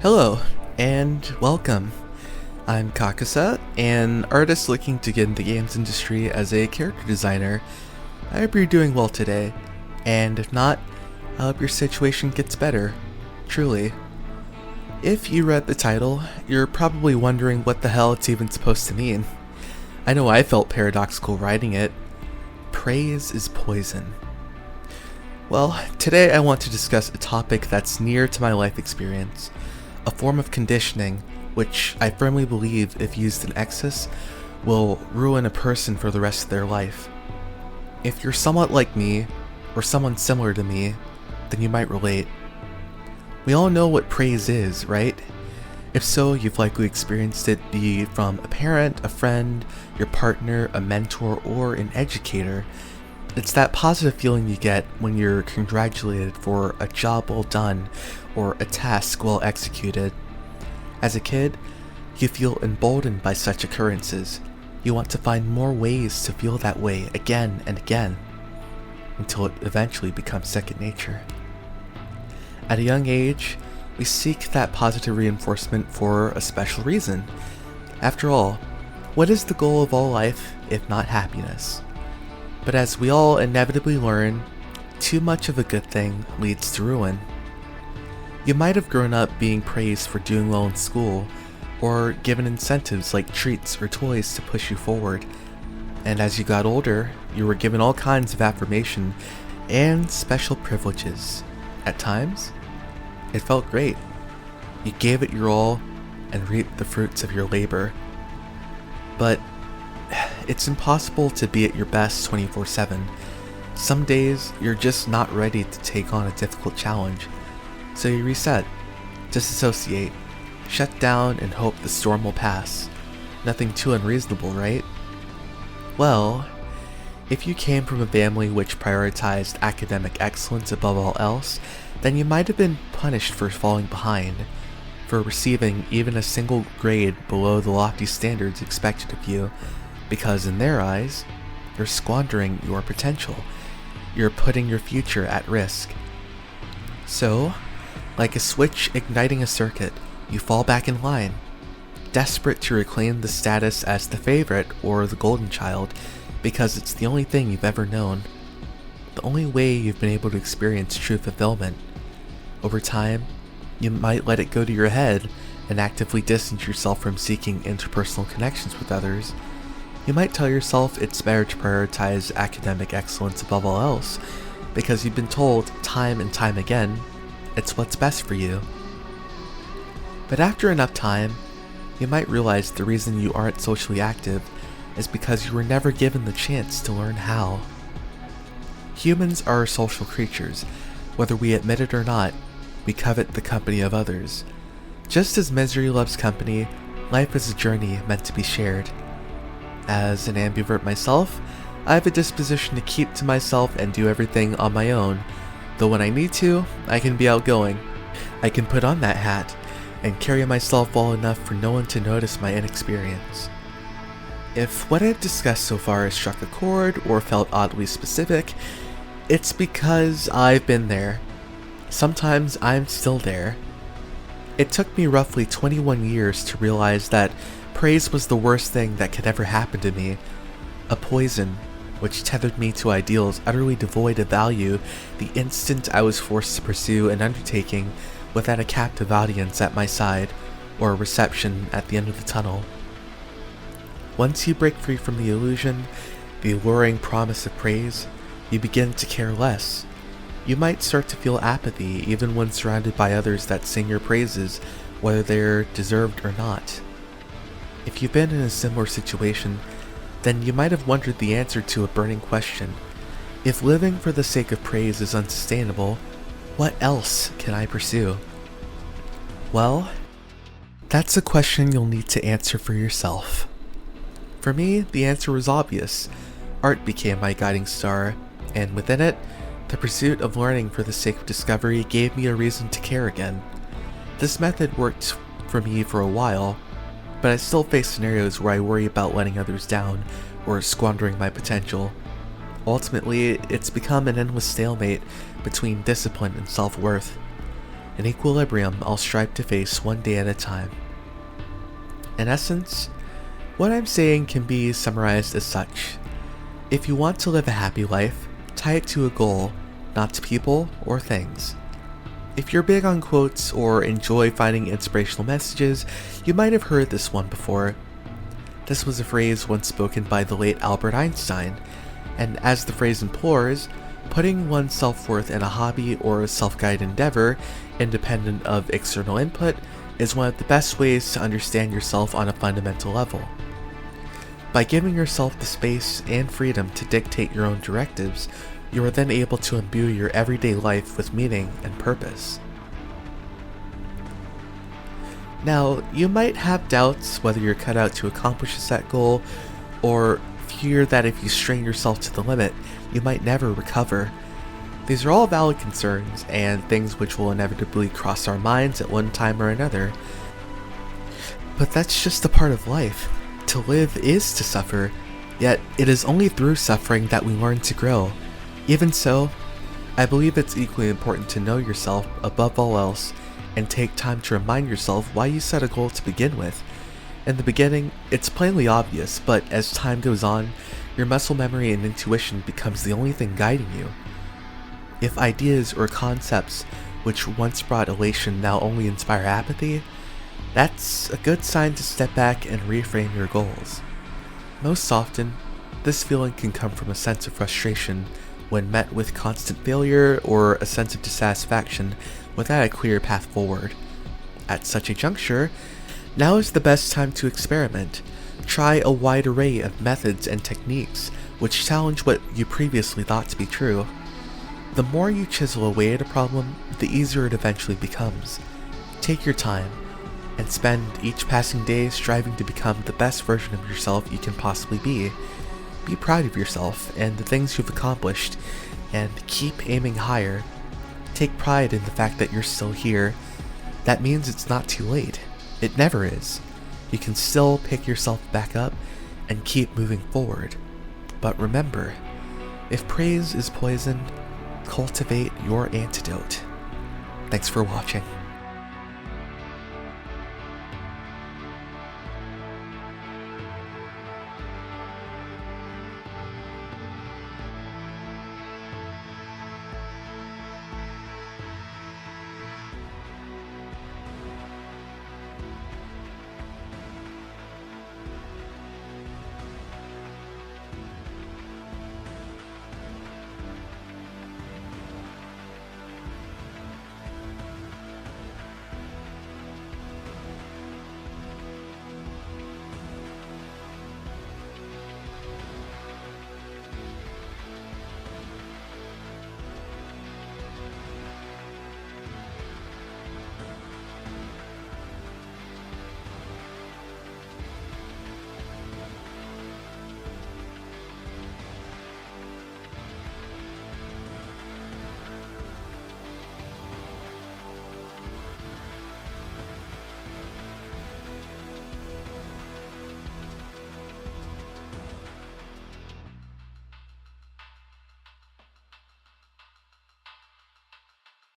Hello, and welcome. I'm Kakusa, an artist looking to get into the games industry as a character designer. I hope you're doing well today, and if not, I hope your situation gets better. Truly. If you read the title, you're probably wondering what the hell it's even supposed to mean. I know I felt paradoxical writing it. Praise is poison. Well, today I want to discuss a topic that's near to my life experience. A form of conditioning, which I firmly believe, if used in excess, will ruin a person for the rest of their life. If you're somewhat like me, or someone similar to me, then you might relate. We all know what praise is, right? If so, you've likely experienced it, be from a parent, a friend, your partner, a mentor, or an educator. It's that positive feeling you get when you're congratulated for a job well done or a task well executed. As a kid, you feel emboldened by such occurrences. You want to find more ways to feel that way again and again, until it eventually becomes second nature. At a young age, we seek that positive reinforcement for a special reason. After all, what is the goal of all life if not happiness? But as we all inevitably learn, too much of a good thing leads to ruin. You might have grown up being praised for doing well in school, or given incentives like treats or toys to push you forward. And as you got older, you were given all kinds of affirmation and special privileges. At times, it felt great. You gave it your all and reaped the fruits of your labor. But it's impossible to be at your best 24/7. Some days, you're just not ready to take on a difficult challenge. So you reset, disassociate, shut down, and hope the storm will pass. Nothing too unreasonable, right? Well, if you came from a family which prioritized academic excellence above all else, then you might have been punished for falling behind, for receiving even a single grade below the lofty standards expected of you, because in their eyes, you're squandering your potential. You're putting your future at risk. So, like a switch igniting a circuit, you fall back in line, desperate to reclaim the status as the favorite or the golden child, because it's the only thing you've ever known. The only way you've been able to experience true fulfillment. Over time, you might let it go to your head and actively distance yourself from seeking interpersonal connections with others. You might tell yourself it's better to prioritize academic excellence above all else, because you've been told time and time again it's what's best for you. But after enough time, you might realize the reason you aren't socially active is because you were never given the chance to learn how. Humans are social creatures. Whether we admit it or not, we covet the company of others. Just as misery loves company, life is a journey meant to be shared. As an ambivert myself, I have a disposition to keep to myself and do everything on my own, though when I need to, I can be outgoing. I can put on that hat and carry myself well enough for no one to notice my inexperience. If what I've discussed so far has struck a chord or felt oddly specific, it's because I've been there. Sometimes I'm still there. It took me roughly 21 years to realize that praise was the worst thing that could ever happen to me. A poison which tethered me to ideals utterly devoid of value the instant I was forced to pursue an undertaking without a captive audience at my side or a reception at the end of the tunnel. Once you break free from the illusion, the alluring promise of praise, you begin to care less. You might start to feel apathy even when surrounded by others that sing your praises, whether they're deserved or not. If you've been in a similar situation, then you might have wondered the answer to a burning question. If living for the sake of praise is unsustainable, what else can I pursue? Well, that's a question you'll need to answer for yourself. For me, the answer was obvious. Art became my guiding star, and within it, the pursuit of learning for the sake of discovery gave me a reason to care again. This method worked for me for a while, but I still face scenarios where I worry about letting others down or squandering my potential. Ultimately, it's become an endless stalemate between discipline and self-worth. an equilibrium I'll strive to face one day at a time. In essence, what I'm saying can be summarized as such. If you want to live a happy life, tie it to a goal, not to people or things. If you're big on quotes or enjoy finding inspirational messages, you might have heard this one before. This was a phrase once spoken by the late Albert Einstein, and as the phrase implores, putting one's self-worth in a hobby or a self-guided endeavor, independent of external input, is one of the best ways to understand yourself on a fundamental level. By giving yourself the space and freedom to dictate your own directives, you are then able to imbue your everyday life with meaning and purpose. Now, you might have doubts whether you're cut out to accomplish a set goal, or fear that if you strain yourself to the limit, you might never recover. These are all valid concerns, and things which will inevitably cross our minds at one time or another. But that's just a part of life. To live is to suffer, yet it is only through suffering that we learn to grow. Even so, I believe it's equally important to know yourself above all else, and take time to remind yourself why you set a goal to begin with. In the beginning, it's plainly obvious, but as time goes on, your muscle memory and intuition becomes the only thing guiding you. If ideas or concepts which once brought elation now only inspire apathy, that's a good sign to step back and reframe your goals. Most often, this feeling can come from a sense of frustration when met with constant failure or a sense of dissatisfaction without a clear path forward. At such a juncture, now is the best time to experiment. Try a wide array of methods and techniques which challenge what you previously thought to be true. The more you chisel away at a problem, the easier it eventually becomes. Take your time, and spend each passing day striving to become the best version of yourself you can possibly be. Be proud of yourself and the things you've accomplished, and keep aiming higher. Take pride in the fact that you're still here. That means it's not too late. It never is. You can still pick yourself back up and keep moving forward. But remember, if praise is poison, cultivate your antidote. Thanks for watching.